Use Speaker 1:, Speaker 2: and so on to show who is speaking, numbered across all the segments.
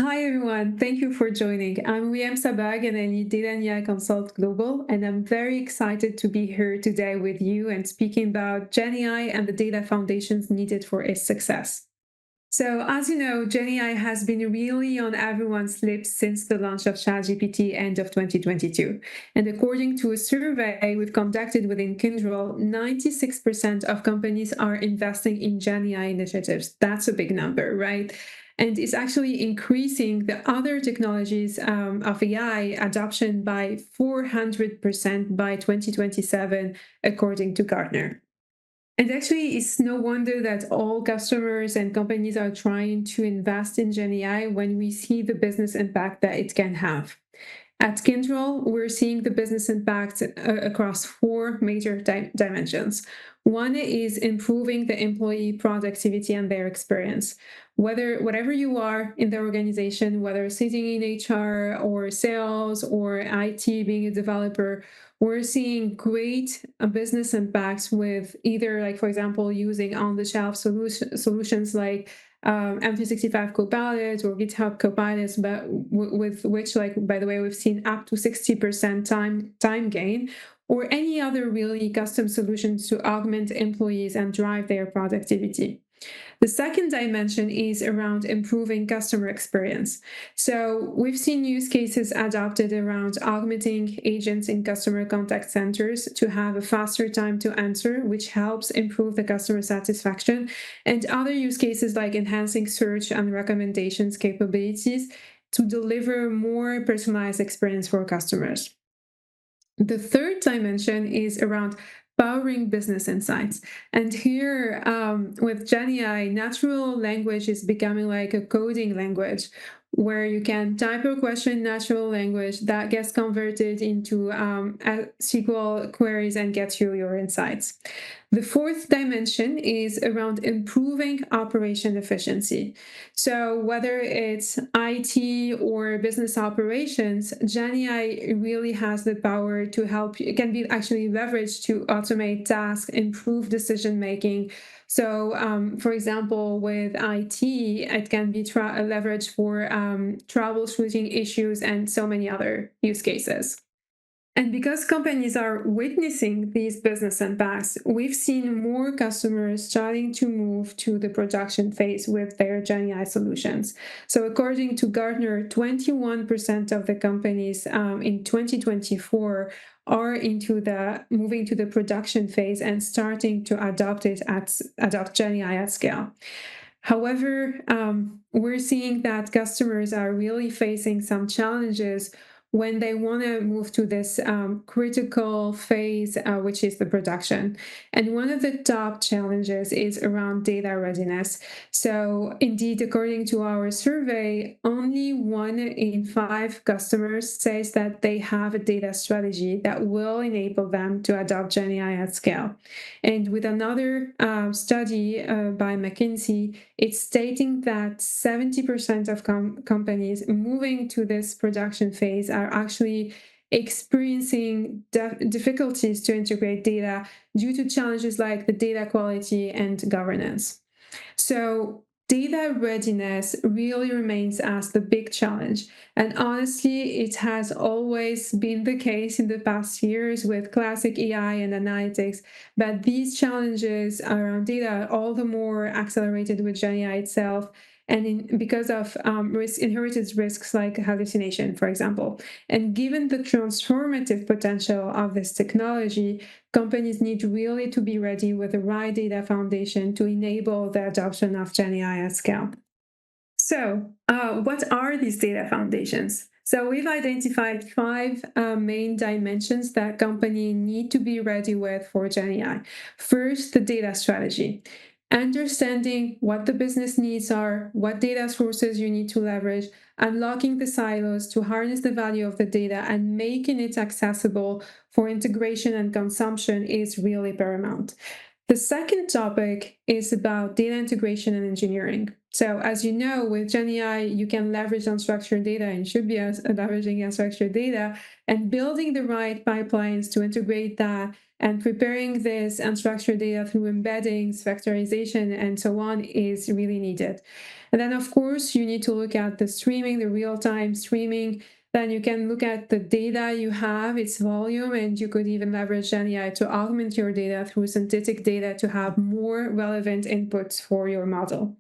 Speaker 1: Hi everyone, thank you for joining. I'm Wiem Sabbagh and I lead Data and AI Consult Global, and I'm very excited to be here today with you and speaking about GenAI and the data foundations needed for its success. So, as you know, GenAI has been really on everyone's lips since the launch of ChatGPT end of 2022. And according to a survey we've conducted within Kyndryl, 96% of companies are investing in GenAI initiatives. That's a big number, right? And it's actually increasing the other technologies of AI adoption by 400% by 2027, according to Gartner. And actually, it's no wonder that all customers and companies are trying to invest in GenAI when we see the business impact that it can have. At Kyndryl, we're seeing the business impact across four major dimensions. One is improving the employee productivity and their experience. Whatever you are in the organization, whether sitting in HR or sales or IT, being a developer, we're seeing great business impacts with either, like, for example, using on-the-shelf solutions like M365 Copilot or GitHub Copilot, but with which, like, by the way, we've seen up to 60% time gain, or any other really custom solutions to augment employees and drive their productivity. The second dimension is around improving customer experience. So we've seen use cases adopted around augmenting agents in customer contact centers to have a faster time to answer, which helps improve the customer satisfaction, and other use cases like enhancing search and recommendations capabilities to deliver more personalized experience for customers. The third dimension is around powering business insights. And here, with GenAI, natural language is becoming like a coding language where you can type your question in natural language that gets converted into SQL queries and gets you your insights. The fourth dimension is around improving operation efficiency. So whether it's IT or business operations, GenAI really has the power to help. It can be actually leveraged to automate tasks, improve decision making. So, for example, with IT, it can be leveraged for troubleshooting issues and so many other use cases. And because companies are witnessing these business impacts, we've seen more customers starting to move to the production phase with their GenAI solutions. So according to Gartner, 21% of the companies in 2024 are moving to the production phase and starting to adopt GenAI at scale. However, we're seeing that customers are really facing some challenges when they want to move to this critical phase, which is the production. And one of the top challenges is around data readiness. So indeed, according to our survey, only 1 in 5 customers says that they have a data strategy that will enable them to adopt GenAI at scale. And with another study by McKinsey, it's stating that 70% of companies moving to this production phase are actually experiencing difficulties to integrate data due to challenges like the data quality and governance. So data readiness really remains as the big challenge. And honestly, it has always been the case in the past years with classic AI and analytics, but these challenges around data are all the more accelerated with GenAI itself, and because of inherited risks like hallucination, for example. And given the transformative potential of this technology, companies need really to be ready with the right data foundation to enable the adoption of GenAI at scale. So, what are these data foundations? So we've identified 5 main dimensions that companies need to be ready with for GenAI. First, the data strategy. Understanding what the business needs are, what data sources you need to leverage, unlocking the silos to harness the value of the data, and making it accessible for integration and consumption is really paramount. The second topic is about data integration and engineering. So as you know, with GenAI, you can leverage unstructured data and should be leveraging unstructured data and building the right pipelines to integrate that And preparing this unstructured data through embeddings, vectorization, and so on is really needed. And then, of course, you need to look at the streaming, the real-time streaming. Then you can look at the data you have, its volume, and you could even leverage GenAI to augment your data through synthetic data to have more relevant inputs for your model.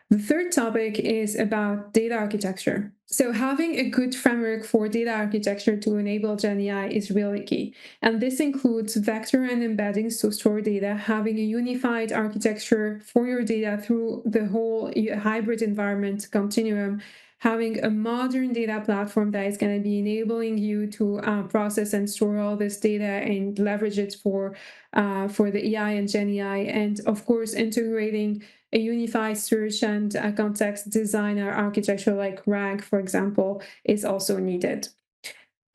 Speaker 1: The third topic is about data architecture. So having a good framework for data architecture to enable GenAI is really key. And this includes vector and embeddings to store data, having a unified architecture for your data through the whole hybrid environment continuum, having a modern data platform that is going to be enabling you to process and store all this data and leverage it for the AI and GenAI, and of course integrating a unified search and context designer architecture like RAG, for example, is also needed.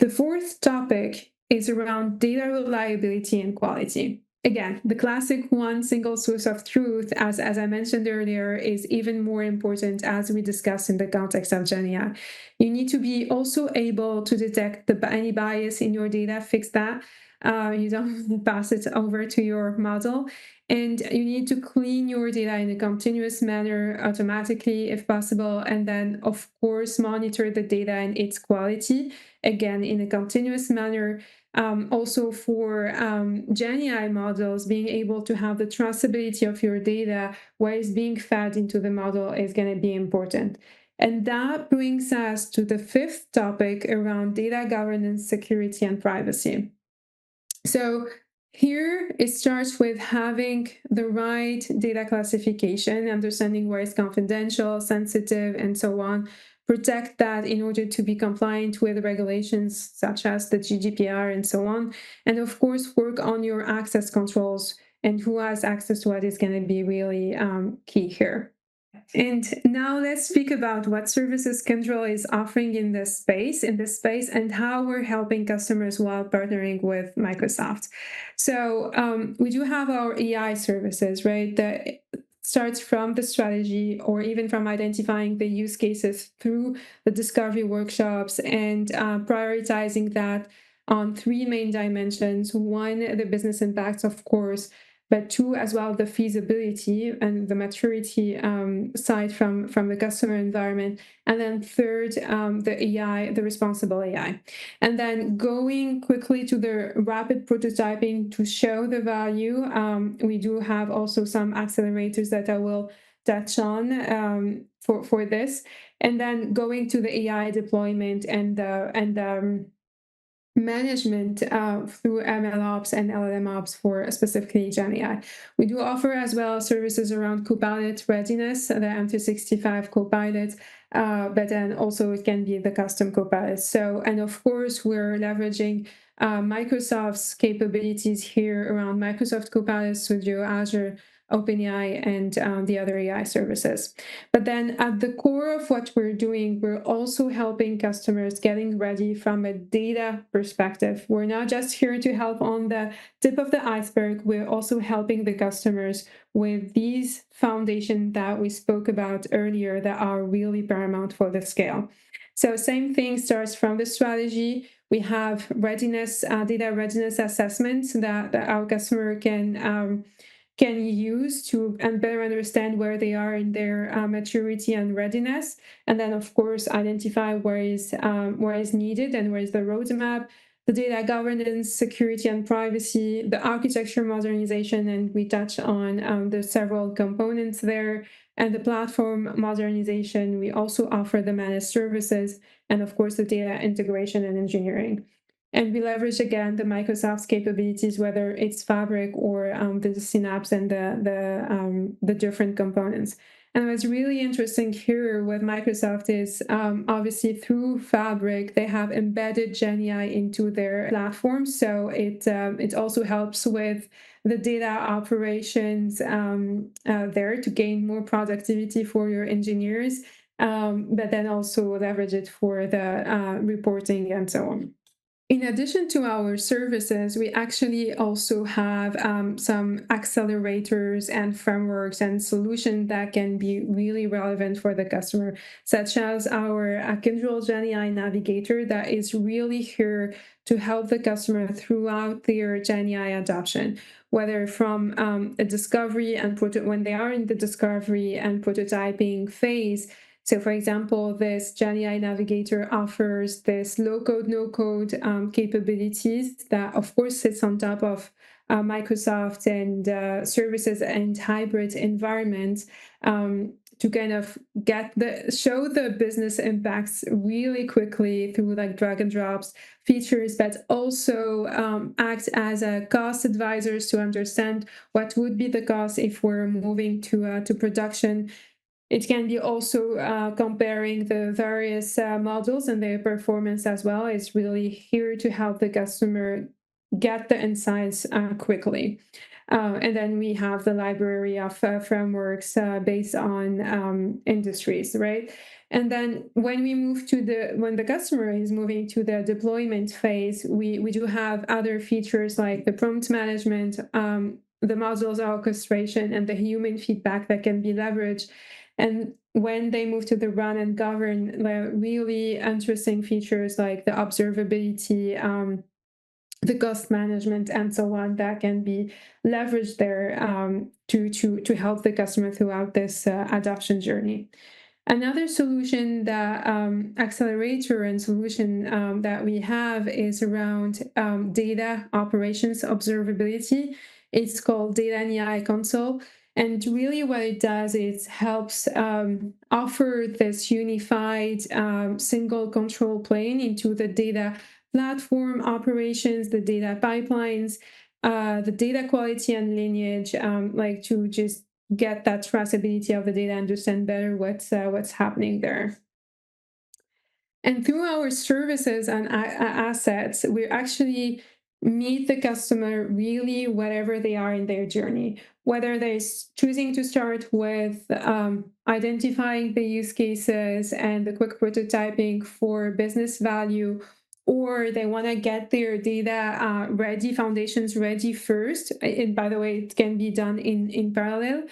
Speaker 1: The fourth topic is around data reliability and quality. Again, the classic one single source of truth, as I mentioned earlier, is even more important as we discussed in the context of GenAI. You need to be also able to detect any bias in your data, fix that. You don't pass it over to your model. And you need to clean your data in a continuous manner automatically if possible. And then, of course, monitor the data and its quality, again, in a continuous manner. Also for GenAI models, being able to have the traceability of your data, what is being fed into the model is going to be important. And that brings us to the fifth topic around data governance, security, and privacy. So here it starts with having the right data classification, understanding where it's confidential, sensitive, and so on. Protect that in order to be compliant with regulations such as the GDPR and so on. And of course, work on your access controls and who has access to what is going to be really key here. And now let's speak about what services Kyndryl is offering in this space, and how we're helping customers while partnering with Microsoft. So we do have our AI services, right? That starts from the strategy or even from identifying the use cases through the discovery workshops and prioritizing that on three main dimensions. One, the business impacts, of course, but two, as well, the feasibility and the maturity side from the customer environment. And then third, the AI, the responsible AI. And then going quickly to the rapid prototyping to show the value. We do have also some accelerators that I will touch on for this. And then going to the AI deployment and management through MLOps and LLMOps for specifically GenAI. We do offer as well services around Copilot readiness, the M365 Copilot, but then also it can be the custom Copilot. So, and of course, we're leveraging Microsoft's capabilities here around Microsoft Copilot Studio, Azure, OpenAI, and the other AI services. But then at the core of what we're doing, we're also helping customers getting ready from a data perspective. We're not just here to help on the tip of the iceberg. We're also helping the customers with these foundations that we spoke about earlier that are really paramount for the scale. So same thing starts from the strategy. We have readiness, data readiness assessments that our customer can use to better understand where they are in their maturity and readiness, and then of course identify where is needed and where is the roadmap, the data governance, security and privacy, the architecture modernization, and we touch on the several components there, and the platform modernization. We also offer the managed services, and of course the data integration and engineering. And we leverage, again, the Microsoft's capabilities, whether it's Fabric or the Synapse and the different components. And what's really interesting here with Microsoft is obviously through Fabric, they have embedded GenAI into their platform. So it also helps with the data operations there to gain more productivity for your engineers, but then also leverage it for the reporting and so on. In addition to our services, we actually also have some accelerators and frameworks and solutions that can be really relevant for the customer, such as our Kyndryl GenAI Navigator that is really here to help the customer throughout their GenAI adoption, whether from a discovery and when they are in the discovery and prototyping phase. So, for example, this GenAI Navigator offers this low-code, no-code capabilities that, of course, sits on top of Microsoft and services and hybrid environments to kind of show the business impacts really quickly through like drag and drops features, but also act as a cost advisors to understand what would be the cost if we're moving to production. It can be also comparing the various models and their performance as well. It's really here to help the customer get the insights quickly. And then we have the library of frameworks based on industries, right? And then when the customer is moving to the deployment phase, we do have other features like the prompt management, the modules orchestration, and the human feedback that can be leveraged. And when they move to the run and govern, really interesting features like the observability, the cost management, and so on that can be leveraged there to help the customer throughout this adoption journey. Another solution that accelerator and solution that we have is around data operations observability. It's called Data and AI Console. And really what it does is helps offer this unified single control plane into the data platform operations, the data pipelines, the data quality and lineage, like to just get that traceability of the data, understand better what's happening there. And through our services and assets, we actually meet the customer really wherever they are in their journey, whether they're choosing to start with identifying the use cases and the quick prototyping for business value, or they want to get their data ready, foundations ready first. And by the way, it can be done in parallel.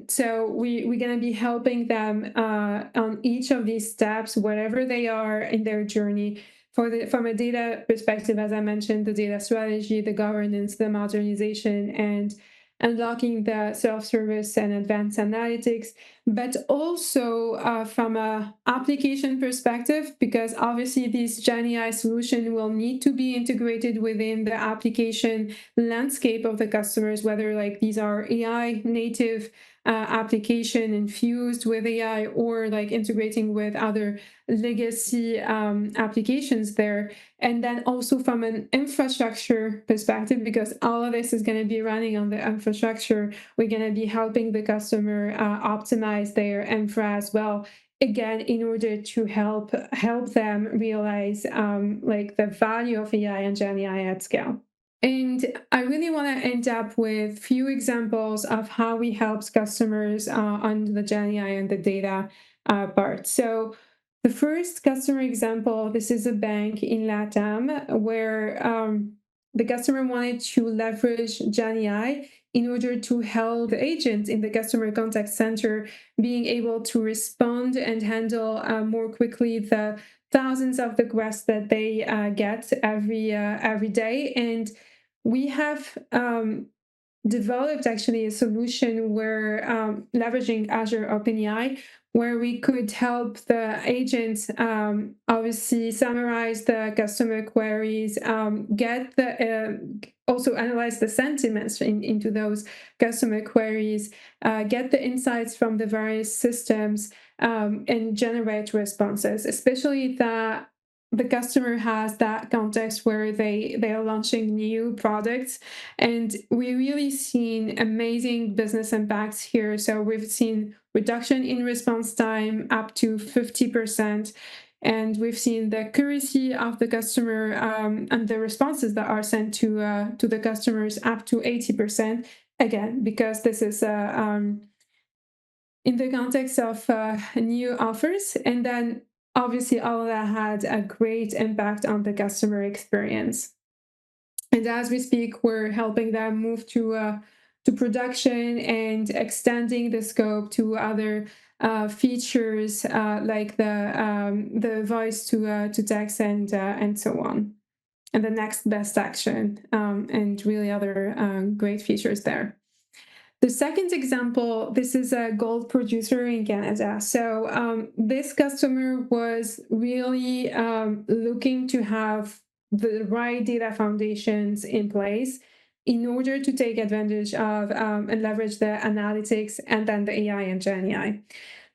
Speaker 1: So we're going to be helping them on each of these steps, wherever they are in their journey. From a data perspective, as I mentioned, the data strategy, the governance, the modernization, and unlocking the self-service and advanced analytics, but also from a application perspective, because obviously this GenAI solution will need to be integrated within the application landscape of the customers, whether like these are AI native application infused with AI or like integrating with other legacy applications there. And then also from an infrastructure perspective, because all of this is going to be running on the infrastructure, we're going to be helping the customer optimize their infra as well, again, in order to help them realize like the value of AI and GenAI at scale. And I really want to end up with few examples of how we help customers on the GenAI and the data part. So the first customer example, this is a bank in LATAM where the customer wanted to leverage GenAI in order to help the agents in the customer contact center being able to respond and handle more quickly the thousands of requests that they get every day. And we have developed actually a solution where leveraging Azure OpenAI, where we could help the agents obviously summarize the customer queries, get the also analyze the sentiments into those customer queries, get the insights from the various systems, and generate responses, especially that the customer has that context where they are launching new products. And we really seen amazing business impacts here. So we've seen reduction in response time up to 50%. And we've seen the accuracy of the customer and the responses that are sent to the customers up to 80%. Again, because this is in the context of new offers. And then obviously all of that had a great impact on the customer experience. And as we speak, we're helping them move to production and extending the scope to other features like the voice to text and so on, and the next best action, and really other great features there. The second example, this is a gold producer in Canada. So this customer was really looking to have the right data foundations in place in order to take advantage of and leverage the analytics and then the AI and GenAI.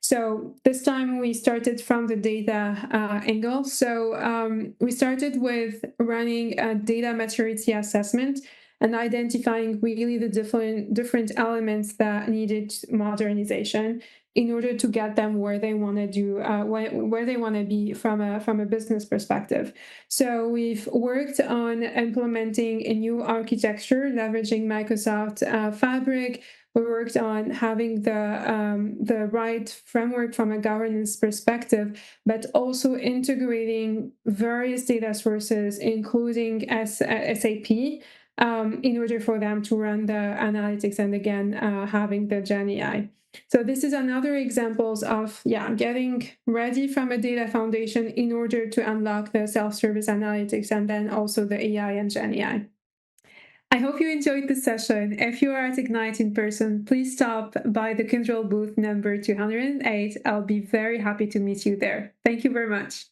Speaker 1: So this time we started from the data angle. So we started with running a data maturity assessment and identifying really the different elements that needed modernization in order to get them where they want to do where they want to be from a business perspective. So we've worked on implementing a new architecture, leveraging Microsoft Fabric. We worked on having the right framework from a governance perspective, but also integrating various data sources, including SAP, in order for them to run the analytics and again having the GenAI. So this is another examples of getting ready from a data foundation in order to unlock the self-service analytics and then also the AI and GenAI. I hope you enjoyed this session. If you are at Ignite in person, please stop by the Kyndryl booth number 208. I'll be very happy to meet you there. Thank you very much.